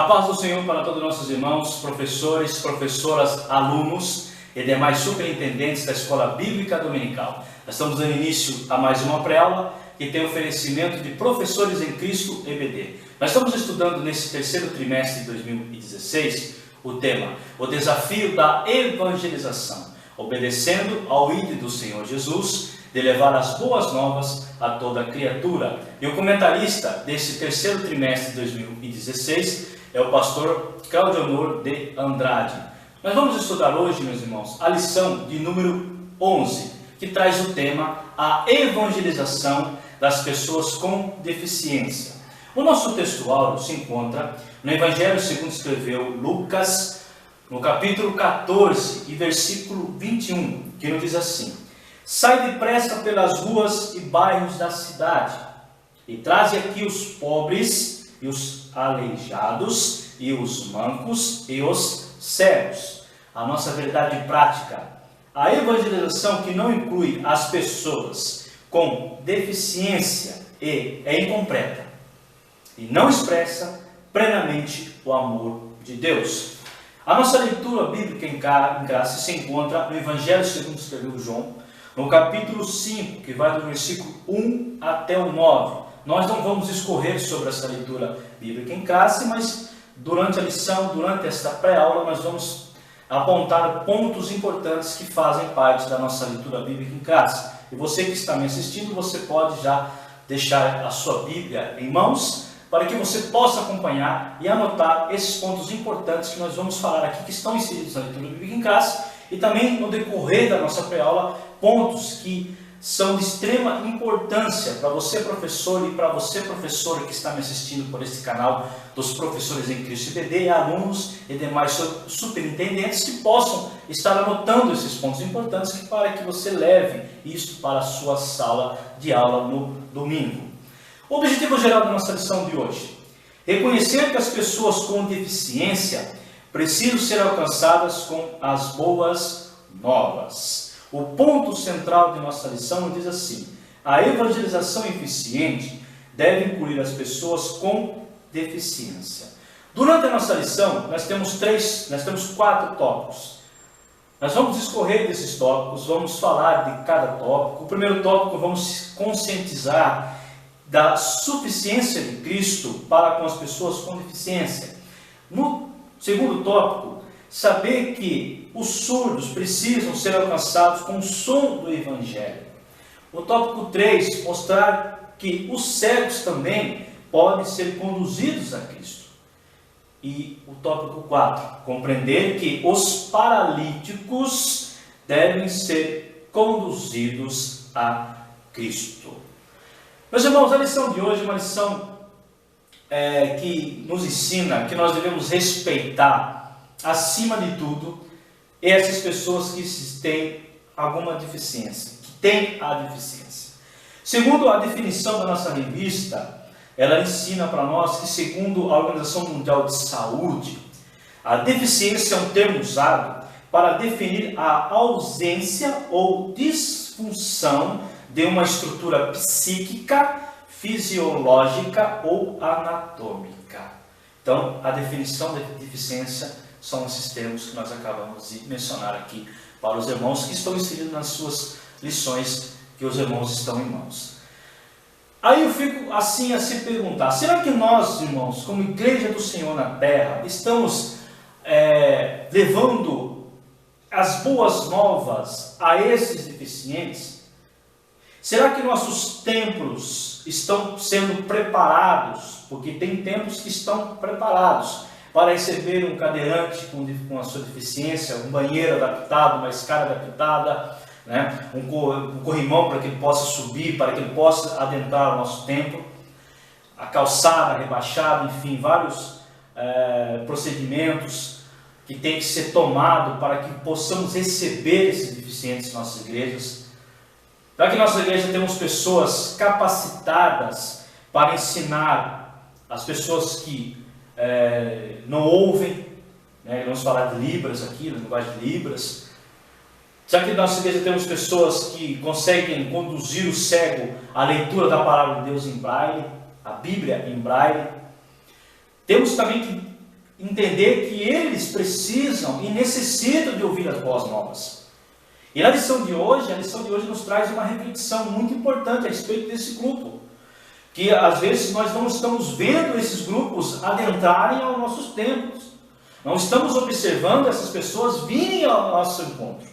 paz do Senhor para todos os nossos irmãos, professores, professoras, alunos e demais superintendentes da Escola Bíblica Dominical. Nós estamos dando início a mais uma pré-aula que tem oferecimento de Professores em Cristo EBD. Nós estamos estudando nesse terceiro trimestre de 2016 o tema, o desafio da evangelização, obedecendo ao ídolo do Senhor Jesus, de levar as boas novas a toda criatura. E o comentarista desse terceiro trimestre de 2016 é o pastor Claudionor de Andrade. Nós vamos estudar hoje, meus irmãos, a lição de número 11, que traz o tema a evangelização das pessoas com deficiência. O nosso textual se encontra no Evangelho segundo escreveu Lucas, no capítulo 14 e versículo 21, que nos diz assim: sai depressa pelas ruas e bairros da cidade, e traze aqui os pobres, e os aleijados, e os mancos, e os cegos. A nossa verdade prática, a evangelização que não inclui as pessoas com deficiência é incompleta, e não expressa plenamente o amor de Deus. A nossa leitura bíblica em graça se encontra no Evangelho segundo escreveu João, no capítulo 5, que vai do versículo 1 até o 9. Nós não vamos escorrer sobre essa leitura bíblica em classe, mas durante a lição, durante esta pré-aula, nós vamos apontar pontos importantes que fazem parte da nossa leitura bíblica em classe. E você que está me assistindo, você pode já deixar a sua Bíblia em mãos, para que você possa acompanhar e anotar esses pontos importantes que nós vamos falar aqui, que estão inseridos na leitura bíblica em classe, e também no decorrer da nossa pré-aula, pontos que são de extrema importância para você, professor, e para você, professora, que está me assistindo por este canal dos Professores em Cristo EBD, alunos e demais superintendentes que possam estar anotando esses pontos importantes para que você leve isso para a sua sala de aula no domingo. O objetivo geral da nossa lição de hoje: reconhecer que as pessoas com deficiência precisam ser alcançadas com as boas novas. O ponto central de nossa lição diz assim: a evangelização eficiente deve incluir as pessoas com deficiência. Durante a nossa lição, nós temos 4 tópicos. Nós vamos discorrer desses tópicos, vamos falar de cada tópico. O primeiro tópico, vamos conscientizar da suficiência de Cristo para com as pessoas com deficiência. No segundo tópico, saber que os surdos precisam ser alcançados com o som do Evangelho. O tópico 3, mostrar que os cegos também podem ser conduzidos a Cristo. E o tópico 4, compreender que os paralíticos devem ser conduzidos a Cristo. Meus irmãos, a lição de hoje é uma lição que nos ensina que nós devemos respeitar, acima de tudo, essas pessoas que têm alguma deficiência, que têm a deficiência. Segundo a definição da nossa revista, ela ensina para nós que, segundo a Organização Mundial de Saúde, a deficiência é um termo usado para definir a ausência ou disfunção de uma estrutura psíquica, fisiológica ou anatômica. Então, a definição de deficiência são esses termos que nós acabamos de mencionar aqui para os irmãos que estão inseridos nas suas lições que os irmãos estão em mãos. Aí eu fico assim a se perguntar: será que nós, irmãos, como Igreja do Senhor na Terra, estamos levando as boas novas a esses deficientes? Será que nossos templos estão sendo preparados? Porque tem templos que estão preparados para receber um cadeirante com a sua deficiência, um banheiro adaptado, uma escada adaptada, né? um corrimão para que ele possa subir, para que ele possa adentrar o nosso templo, a calçada rebaixada, enfim, vários procedimentos que tem que ser tomado para que possamos receber esses deficientes em nossas igrejas. Para que em nossa igreja temos pessoas capacitadas para ensinar as pessoas que não ouvem, né? Vamos falar de Libras aqui, na linguagem de Libras. Será que em nossa igreja temos pessoas que conseguem conduzir o cego à leitura da palavra de Deus em braille, a Bíblia em braille? Temos também que entender que eles precisam e necessitam de ouvir as boas novas. E na lição de hoje, a lição de hoje nos traz uma reflexão muito importante a respeito desse grupo. Que às vezes nós não estamos vendo esses grupos adentrarem aos nossos templos. Não estamos observando essas pessoas virem ao nosso encontro,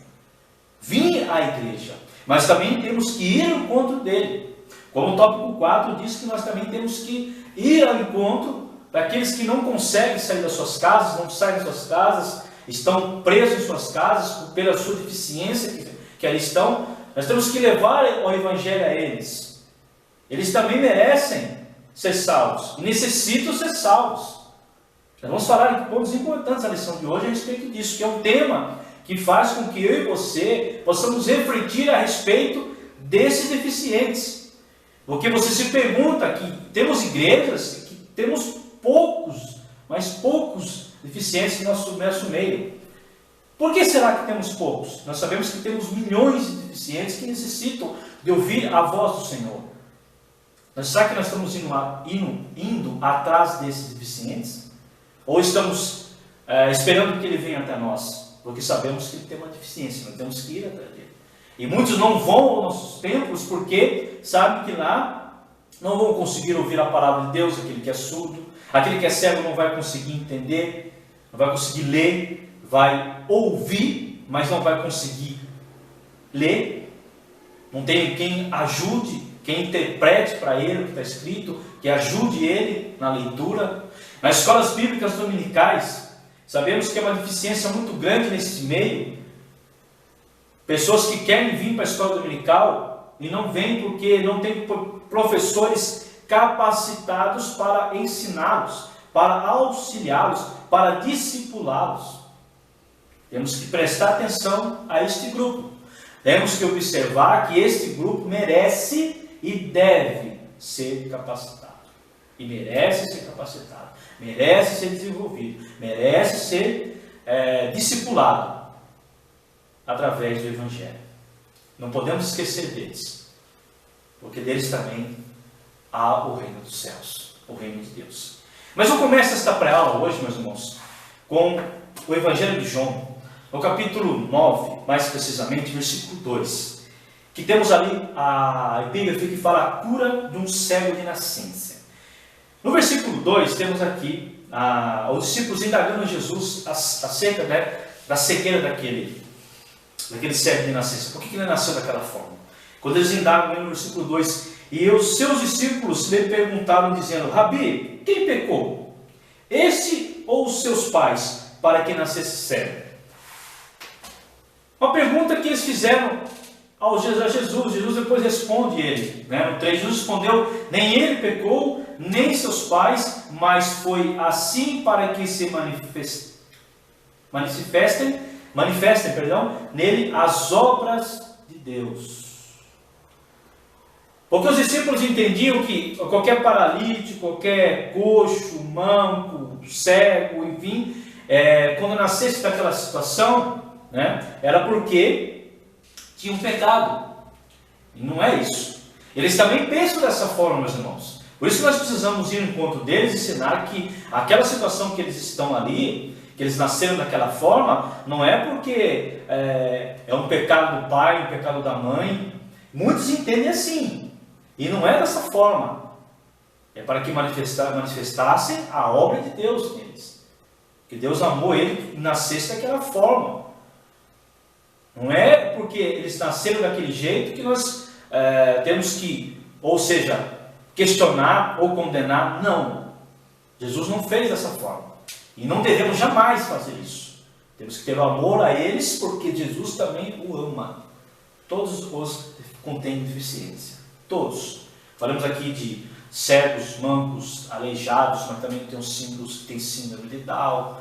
virem à igreja. Mas também temos que ir ao encontro dele. Como o tópico 4 diz que nós também temos que ir ao encontro daqueles que não conseguem sair das suas casas, não saem das suas casas, estão presos em suas casas pela sua deficiência que ali estão. Nós temos que levar o evangelho a eles. Eles também merecem ser salvos e necessitam ser salvos. Nós vamos falar de pontos importantes na lição de hoje a respeito disso, que é um tema que faz com que eu e você possamos refletir a respeito desses deficientes. Porque você se pergunta que temos igrejas que temos poucos, mas poucos deficientes no nosso meio. Por que será que temos poucos? Nós sabemos que temos milhões de deficientes que necessitam de ouvir a voz do Senhor. Mas será que nós estamos indo atrás desses deficientes? Ou estamos esperando que ele venha até nós? Porque sabemos que ele tem uma deficiência, nós temos que ir atrás dele. E muitos não vão aos nossos templos porque sabem que lá não vão conseguir ouvir a palavra de Deus. Aquele que é surdo, aquele que é cego não vai conseguir entender, não vai conseguir ler, vai ouvir, mas não vai conseguir ler. Não tem quem ajude, quem interprete para ele o que está escrito, que ajude ele na leitura. Nas escolas bíblicas dominicais, sabemos que é uma deficiência muito grande nesse meio. Pessoas que querem vir para a escola dominical e não vêm porque não tem professores capacitados para ensiná-los, para auxiliá-los, para discipulá-los. Temos que prestar atenção a este grupo. Temos que observar que este grupo merece e deve ser capacitado. E merece ser capacitado, merece ser desenvolvido, merece ser discipulado através do Evangelho. Não podemos esquecer deles, porque deles também há o reino dos céus, o reino de Deus. Mas eu começo esta pré-aula hoje, meus irmãos, com o Evangelho de João, no capítulo 9, mais precisamente, versículo 2, que temos ali a epígrafe que fala a cura de um cego de nascença. No versículo 2, temos aqui os discípulos indagando a Jesus acerca da cegueira daquele cego de nascença. Por que ele nasceu daquela forma? Quando eles indagam no versículo 2, e os seus discípulos lhe perguntaram, dizendo: Rabi, quem pecou? Este ou os seus pais, para que nascesse cego? Uma pergunta que eles fizeram a Jesus. Jesus depois responde ele. No 3, Jesus respondeu: nem ele pecou, nem seus pais, mas foi assim para que se manifestem nele as obras de Deus. Porque os discípulos entendiam que qualquer paralítico, qualquer coxo, manco, cego, enfim, quando nascesse daquela situação, era porque tinha um pecado. E não é isso. Eles também pensam dessa forma, meus irmãos. Por isso que nós precisamos ir ao encontro deles e ensinar que aquela situação que eles estão ali, que eles nasceram daquela forma, não é porque é um pecado do pai, um pecado da mãe. Muitos entendem assim. E não é dessa forma. É para que manifestassem a obra de Deus neles. Que Deus amou ele e nascesse daquela forma. Não é porque eles nasceram daquele jeito que nós temos que, ou seja, questionar ou condenar. Não. Jesus não fez dessa forma. E não devemos jamais fazer isso. Temos que ter o amor a eles, porque Jesus também o ama. Todos os contêm deficiência. Todos. Falamos aqui de cegos, mancos, aleijados, mas também tem os símbolos que têm síndrome de Down,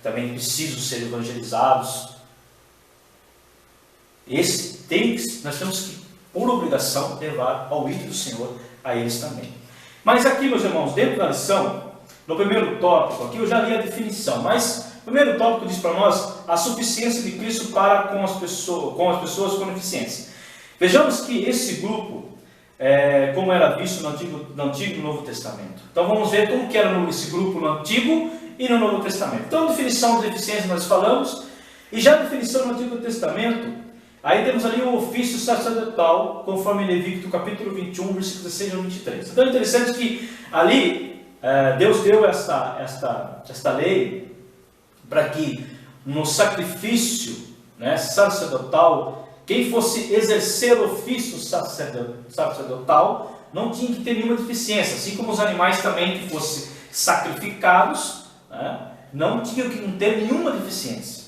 também precisam ser evangelizados. Nós temos que, por obrigação, levar ao ídolo do Senhor a eles também. Mas aqui, meus irmãos, dentro da lição, no primeiro tópico, aqui eu já li a definição, mas o primeiro tópico diz para nós a suficiência de Cristo para com as pessoas com deficiência. Vejamos que esse grupo, como era visto no Antigo e no Novo Testamento. Então vamos ver como que era esse grupo no Antigo e no Novo Testamento. Então, definição de deficiência nós falamos, e já a definição no Antigo Testamento, aí temos ali o ofício sacerdotal, conforme Levítico capítulo 21, versículos 16 a 23. Então é interessante que ali Deus deu esta lei para que no sacrifício, né, sacerdotal, quem fosse exercer o ofício sacerdotal não tinha que ter nenhuma deficiência, assim como os animais também que fossem sacrificados, né, não tinham que ter nenhuma deficiência.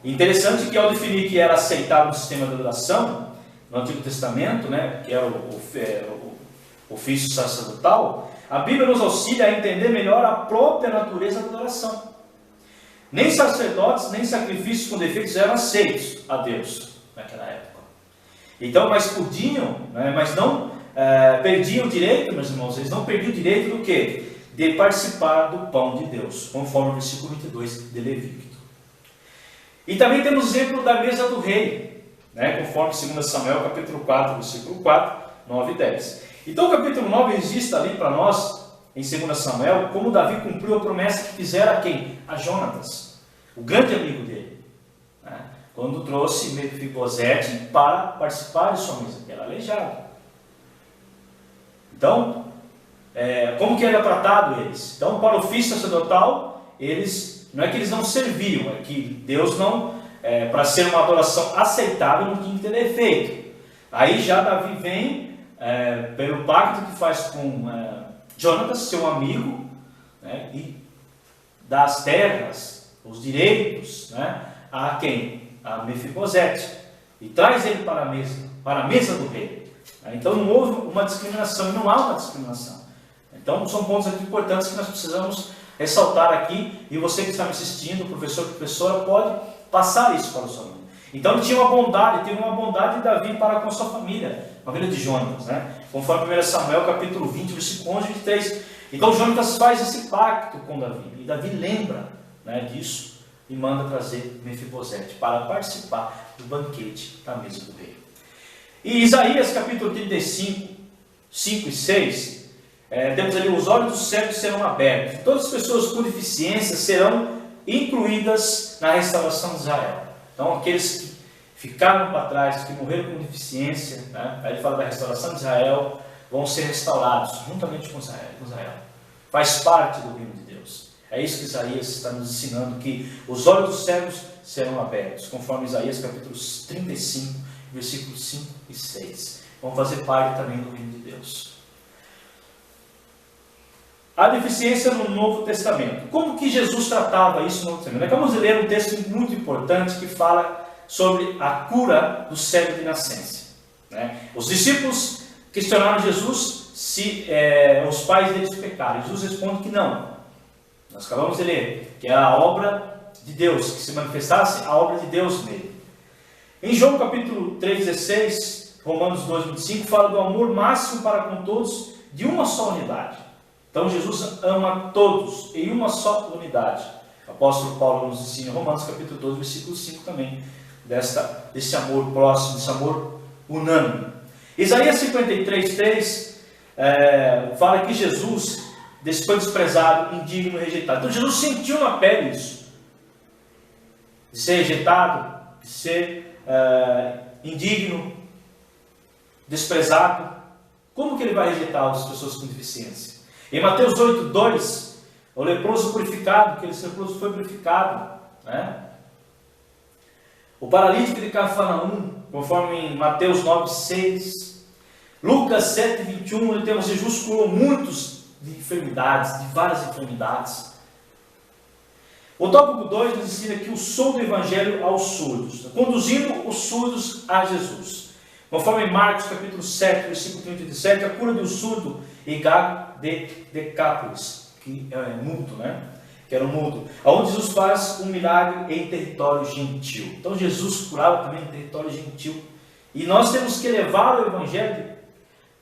Interessante que ao definir que era aceitável o sistema de adoração no Antigo Testamento, né, que era o ofício sacerdotal, a Bíblia nos auxilia a entender melhor a própria natureza da adoração. Nem sacerdotes, nem sacrifícios com defeitos eram aceitos a Deus naquela época. Então, mas podiam, né, mas não perdiam o direito, meus irmãos, eles não perdiam o direito do quê? De participar do pão de Deus, conforme o versículo 22 de Levítico. E também temos o exemplo da mesa do rei, né, conforme 2 Samuel, capítulo 4, versículo 4, 9 e 10. Então o capítulo 9 existe ali para nós, em 2 Samuel, como Davi cumpriu a promessa que fizera a quem? A Jonatas, o grande amigo dele, né, quando trouxe Mefibosete para participar de sua mesa, que era aleijado. Então, como que era tratado eles? Então, para o ofício sacerdotal, eles, não é que eles não serviam, é que Deus não, para ser uma adoração aceitável, não tinha que ter defeito. Aí já Davi vem, pelo pacto que faz com Jonatas, seu amigo, né, e dá as terras, os direitos, né, a quem? A Mefibosete. E traz ele para a mesa do rei. Então não houve uma discriminação, não há uma discriminação. Então são pontos aqui importantes que nós precisamos ressaltar aqui, e você que está me assistindo, professor, professora, pode passar isso para o seu aluno. Então ele tinha uma bondade, teve uma bondade de Davi para com a sua família de Jonatas, né? Conforme 1 Samuel capítulo 20, versículo 11 e 23. Então Jonatas faz esse pacto com Davi, e Davi lembra, né, disso, e manda trazer Mefibosete para participar do banquete da mesa do rei. E Isaías capítulo 35, 5 e 6, temos ali: os olhos dos cegos serão abertos, todas as pessoas com deficiência serão incluídas na restauração de Israel. Então aqueles que ficaram para trás, que morreram com deficiência, né, aí ele fala da restauração de Israel, vão ser restaurados juntamente com Israel. Faz parte do reino de Deus. É isso que Isaías está nos ensinando, que os olhos dos cegos serão abertos, conforme Isaías capítulo 35, versículos 5 e 6. Vão fazer parte também do reino de Deus. A deficiência no Novo Testamento. Como que Jesus tratava isso no Novo Testamento? Acabamos de ler um texto muito importante que fala sobre a cura do cego de nascença, né? Os discípulos questionaram Jesus se os pais deles pecaram. Jesus responde que não. Nós acabamos de ler que era a obra de Deus, que se manifestasse a obra de Deus nele. Em João capítulo 3,16, Romanos 2,25, fala do amor máximo para com todos de uma só unidade. Então Jesus ama todos em uma só unidade. O apóstolo Paulo nos ensina em Romanos capítulo 12, versículo 5 também, desse amor próximo, desse amor unânime. Isaías 53,3 fala que Jesus foi desprezado, indigno e rejeitado. Então Jesus sentiu na pele isso, de ser rejeitado, de ser indigno, desprezado. Como que ele vai rejeitar as pessoas com deficiência? Em Mateus 8,2, o leproso purificado, que esse leproso foi purificado, né? O paralítico de Cafarnaum, conforme em Mateus 9,6, Lucas 7,21, onde temos Jesus curou muitos de enfermidades, de várias enfermidades. O tópico 2 nos ensina aqui o som do Evangelho aos surdos, conduzindo os surdos a Jesus. Conforme em Marcos capítulo 7, versículo 37, a cura do surdo e gago de Decápolis, que é mudo, né? Que era um mudo, onde Jesus faz um milagre em território gentil. Então Jesus curava também em território gentil. E nós temos que levar o Evangelho,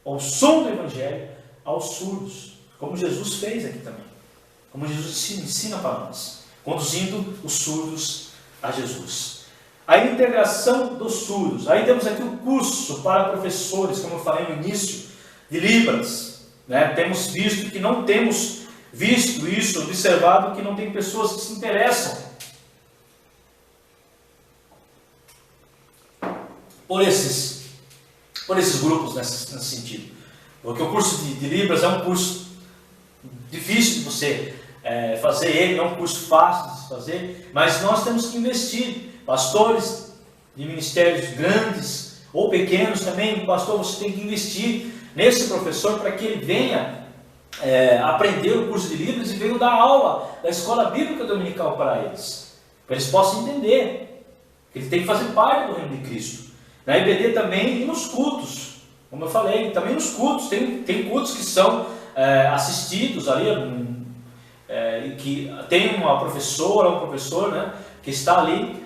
o som do Evangelho, aos surdos, como Jesus fez aqui também. Como Jesus ensina para nós, conduzindo os surdos a Jesus. A integração dos surdos. Aí temos aqui o curso para professores, como eu falei no início, de Libras. Né? Temos visto que não temos visto isso, observado que não tem pessoas que se interessam por esses grupos nesse sentido. Porque o curso de Libras é um curso difícil de você fazer ele, não é um curso fácil de se fazer, mas nós temos que investir. Pastores de ministérios grandes ou pequenos também, pastor, você tem que investir nesse professor para que ele venha aprender o curso de Libras e venha dar aula da escola bíblica dominical para eles possam entender que ele tem que fazer parte do reino de Cristo. Na IBD também e nos cultos, como eu falei, também nos cultos, tem cultos que são assistidos ali, que tem uma professora, um professor, né, que está ali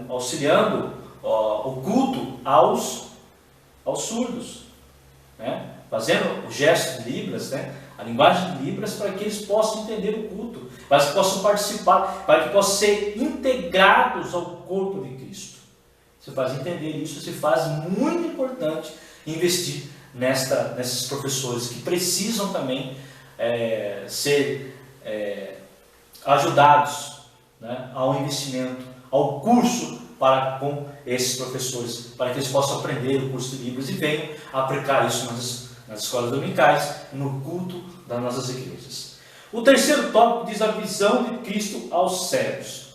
auxiliando o culto aos surdos, né, fazendo o gesto de Libras, né, a linguagem de Libras, para que eles possam entender o culto, para que possam participar, para que possam ser integrados ao corpo de Cristo. Você faz entender isso, se faz muito importante investir nesses professores que precisam também ser ajudados, né, ao investimento, ao curso para com esses professores, para que eles possam aprender o curso de Libras e venham aplicar isso nas escolas dominicais, no culto das nossas igrejas. O terceiro tópico diz a visão de Cristo aos cegos.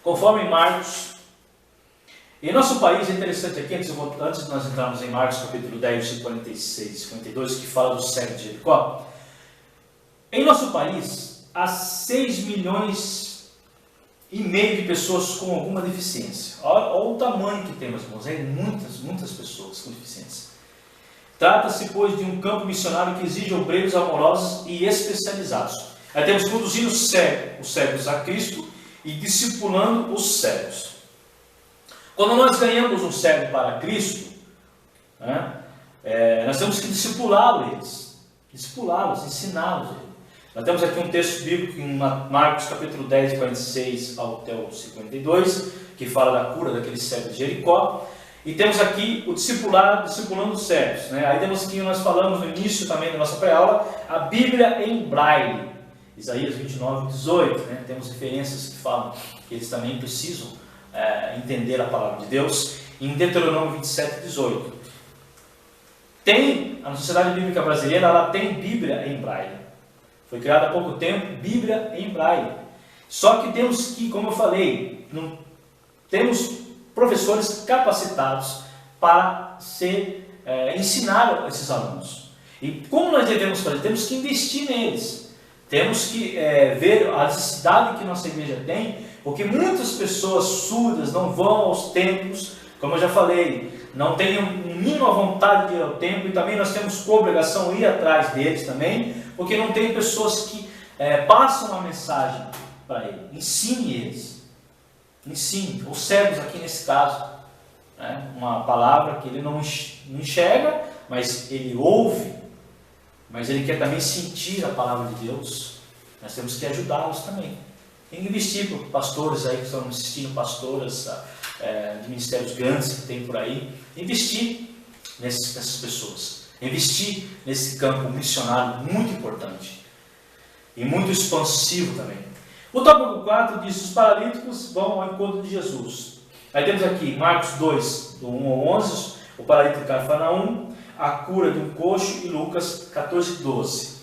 Conforme Marcos, em nosso país, é interessante aqui, antes de nós entrarmos em Marcos capítulo 10, 56 e 52, que fala do cego de Jericó, em nosso país há 6 milhões e meio de pessoas com alguma deficiência. Olha o tamanho que temos, irmãos, muitas pessoas com deficiência. Trata-se, pois, de um campo missionário que exige obreiros amorosos e especializados. Aí temos conduzindo os cegos a Cristo e discipulando os cegos. Quando nós ganhamos um cego para Cristo, né, nós temos que discipulá-los, ensiná-los. Nós temos aqui um texto bíblico em Marcos capítulo 10, 46 até o 52, que fala da cura daquele cego de Jericó. E temos aqui o discipulando os cegos, né? Aí temos aqui, nós falamos no início também da nossa pré-aula, a Bíblia em braille, Isaías 29, 18, né? Temos referências que falam que eles também precisam entender a palavra de Deus. Em Deuteronômio 27, 18. A Sociedade Bíblica Brasileira, ela tem Bíblia em braille. Foi criada há pouco tempo, Bíblia em braille. Só que temos que, como eu falei, temos professores capacitados para ensinar esses alunos. E como nós devemos fazer? Temos que investir neles. Temos que ver a necessidade que nossa igreja tem, porque muitas pessoas surdas não vão aos templos, como eu já falei, não têm mínima vontade de ir ao templo, e também nós temos como obrigação ir atrás deles também, porque não tem pessoas que passam uma mensagem para eles. Ensine eles. Ensine. Os cegos aqui nesse caso, né? Uma palavra que ele não enxerga, mas ele ouve, mas ele quer também sentir a palavra de Deus. Nós temos que ajudá-los também. Tem que investir por pastores aí que estão assistindo, pastoras de ministérios grandes que tem por aí. Investir nessas pessoas. Investir nesse campo missionário muito importante. E muito expansivo também. O tópico 4 diz: os paralíticos vão ao encontro de Jesus. Aí temos aqui Marcos 2, do 1 ao 11, o paralítico de Cafarnaum, a cura de um coxo, e Lucas 14, 12.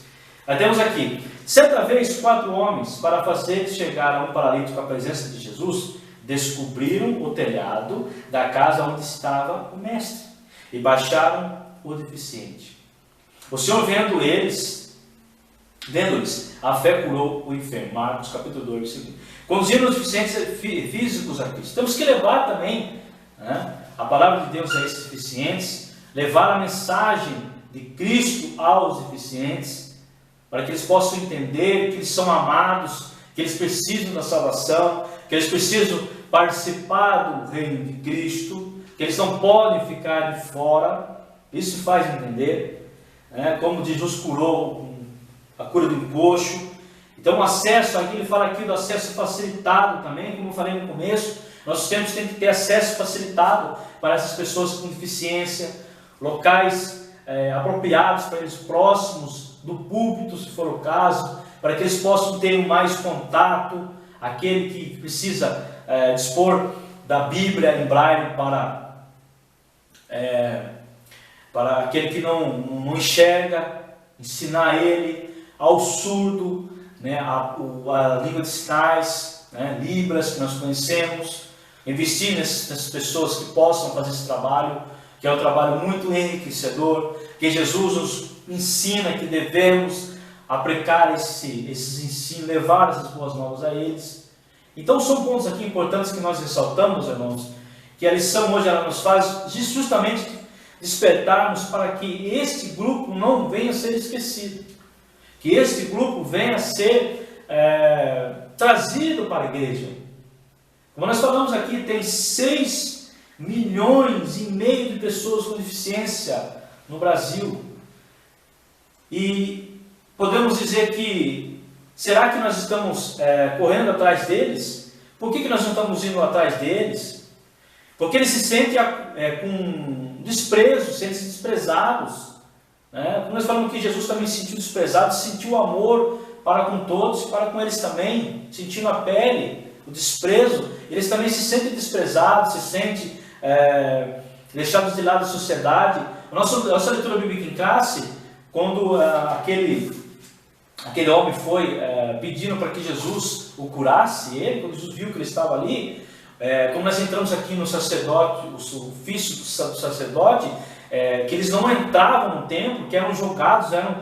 Aí temos aqui: certa vez 4 homens, para fazer chegar a um paralítico à presença de Jesus, descobriram o telhado da casa onde estava o mestre e baixaram o deficiente. O Senhor, vendo-lhes, a fé curou o enfermo. Marcos capítulo 2, versículo 1. Conduzindo os deficientes físicos a Cristo. Temos que levar também, né, a palavra de Deus a esses deficientes, levar a mensagem de Cristo aos deficientes, para que eles possam entender que eles são amados, que eles precisam da salvação, que eles precisam participar do reino de Cristo, que eles não podem ficar de fora. Isso faz entender, né, como Jesus curou a cura de um coxo. Então o acesso, aqui ele fala aqui do acesso facilitado também, como eu falei no começo, nossos templos têm que ter acesso facilitado para essas pessoas com deficiência, locais apropriados para eles, próximos do púlpito, se for o caso, para que eles possam ter mais contato, aquele que precisa dispor da Bíblia em braille para aquele que não enxerga, ensinar ele, ao surdo, né, a língua de sinais, né, Libras, que nós conhecemos, investir nessas pessoas que possam fazer esse trabalho, que é um trabalho muito enriquecedor, que Jesus nos ensina que devemos aplicar esses ensinos, levar essas boas novas a eles. Então são pontos aqui importantes que nós ressaltamos, irmãos, que a lição hoje ela nos faz justamente despertarmos para que este grupo não venha a ser esquecido, que este grupo venha a ser trazido para a igreja. Como nós falamos aqui, tem 6,5 milhões de pessoas com deficiência no Brasil. E podemos dizer que, será que nós estamos correndo atrás deles? Por que nós não estamos indo atrás deles? Porque eles se sentem com desprezo, sentem-se desprezados. Né? Como nós falamos que Jesus também se sentiu desprezado, sentiu amor para com todos, para com eles também, sentindo a pele, o desprezo. Eles também se sentem desprezados, se sentem deixados de lado da sociedade. A nossa leitura bíblica em classe, quando aquele homem foi pedindo para que Jesus o curasse, quando Jesus viu que ele estava ali, como nós entramos aqui no sacerdote, o ofício do sacerdote, que eles não entravam no templo, que eram jogados, eram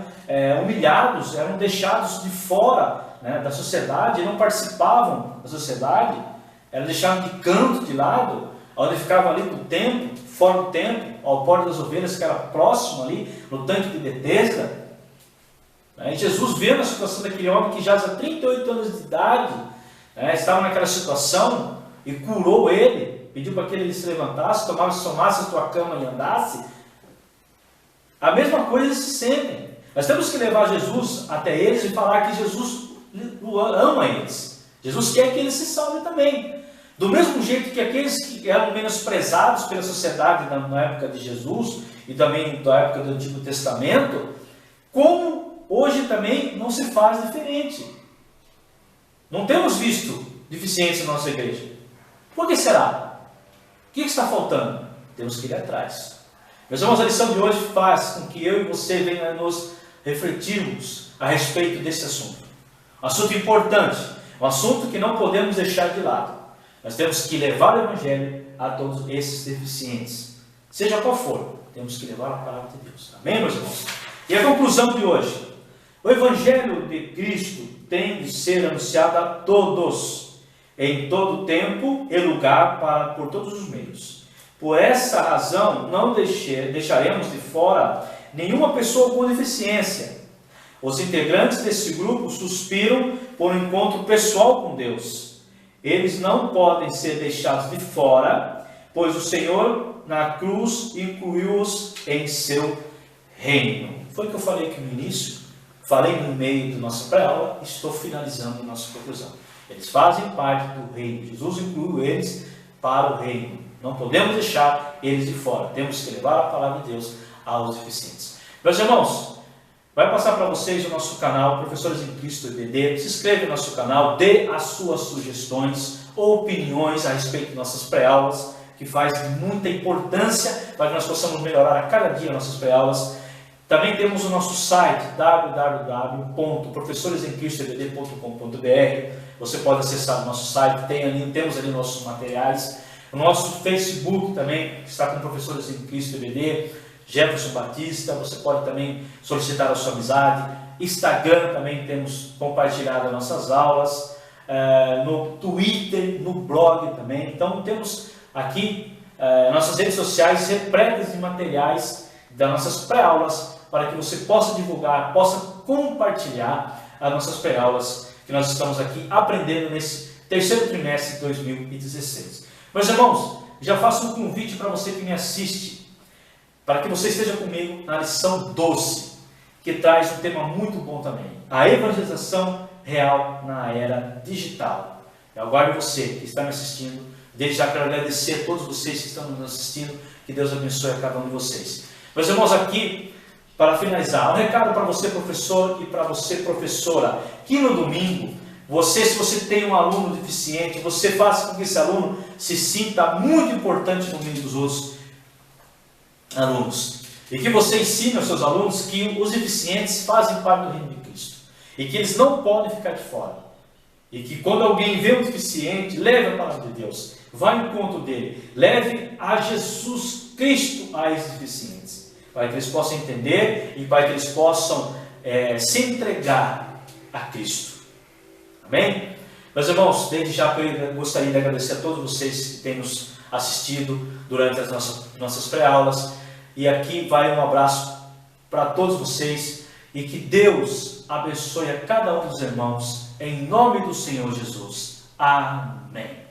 humilhados, eram deixados de fora, né, da sociedade, não participavam da sociedade, eram deixados de canto, de lado, onde ficavam ali no templo, fora do templo, ao Porto das Ovelhas, que era próximo ali, no tanque de Betesda. E Jesus vendo a situação daquele homem que já há 38 anos de idade, estava naquela situação, e curou ele, pediu para que ele se levantasse, tomasse a tua cama e andasse. A mesma coisa eles se sentem. Nós temos que levar Jesus até eles e falar que Jesus ama eles. Jesus quer que eles se salvem também. Do mesmo jeito que aqueles que eram menosprezados pela sociedade na época de Jesus e também da época do Antigo Testamento, como hoje também não se faz diferente. Não temos visto deficiência na nossa igreja. Por que será? O que está faltando? Temos que ir atrás. Meus irmãos, a lição de hoje faz com que eu e você venham nos refletirmos a respeito desse assunto. Um assunto importante, um assunto que não podemos deixar de lado. Nós temos que levar o Evangelho a todos esses deficientes. Seja qual for, temos que levar a palavra de Deus. Amém, meus irmãos? E a conclusão de hoje. O Evangelho de Cristo tem de ser anunciado a todos, em todo tempo e lugar, por todos os meios. Por essa razão, não deixaremos de fora nenhuma pessoa com deficiência. Os integrantes desse grupo suspiram por um encontro pessoal com Deus. Eles não podem ser deixados de fora, pois o Senhor na cruz incluiu-os em seu reino. Foi o que eu falei aqui no início, falei no meio da nossa pré-aula, estou finalizando a nossa conclusão. Eles fazem parte do reino. Jesus incluiu eles para o reino. Não podemos deixar eles de fora. Temos que levar a palavra de Deus aos deficientes. Meus irmãos, vai passar para vocês o nosso canal, Professores em Cristo EBD. Se inscreve no nosso canal, dê as suas sugestões ou opiniões a respeito de nossas pré-aulas, que faz muita importância para que nós possamos melhorar a cada dia nossas pré-aulas. Também temos o nosso site www.professoresemcristoebd.com.br. Você pode acessar o nosso site, temos ali nossos materiais. O nosso Facebook também está com Professores em Cristo EBD, Jefferson Batista. Você pode também solicitar a sua amizade. Instagram também temos compartilhado as nossas aulas. No Twitter, no blog também. Então temos aqui nossas redes sociais repletas de materiais das nossas pré-aulas, para que você possa divulgar, possa compartilhar as nossas pré-aulas que nós estamos aqui aprendendo nesse terceiro trimestre de 2016. Meus irmãos, já faço um convite para você que me assiste, para que você esteja comigo na lição 12, que traz um tema muito bom também, a evangelização real na era digital. Eu aguardo você que está me assistindo. Desde já quero agradecer a todos vocês que estão nos assistindo, que Deus abençoe a cada um de vocês. Meus irmãos, aqui para finalizar, um recado para você, professor, e para você, professora, que no domingo, se você tem um aluno deficiente, você faça com que esse aluno se sinta muito importante no meio dos outros alunos. E que você ensine aos seus alunos que os deficientes fazem parte do reino de Cristo. E que eles não podem ficar de fora. E que quando alguém vê um deficiente, leve a palavra de Deus. Vá ao encontro dele. Leve a Jesus Cristo a esses deficientes. Para que eles possam entender e para que eles possam se entregar a Cristo. Amém? Meus irmãos, desde já eu gostaria de agradecer a todos vocês que têm nos assistido durante as nossas pré-aulas. E aqui vai um abraço para todos vocês e que Deus abençoe a cada um dos irmãos, em nome do Senhor Jesus. Amém.